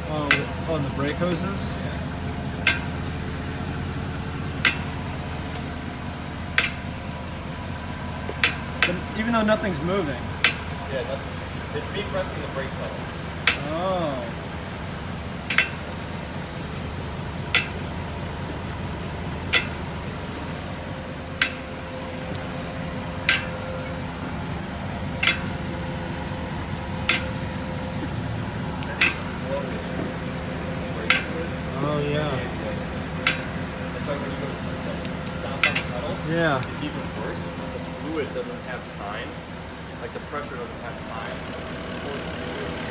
Oh, on the brake hoses? But even though nothing's moving. Yeah, nothing's, it's me pressing the brake pedal. Oh. Oh yeah. That's why when you go to stop on the pedal, Yeah. it's even worse. The fluid doesn't have time. Like the pressure doesn't have time.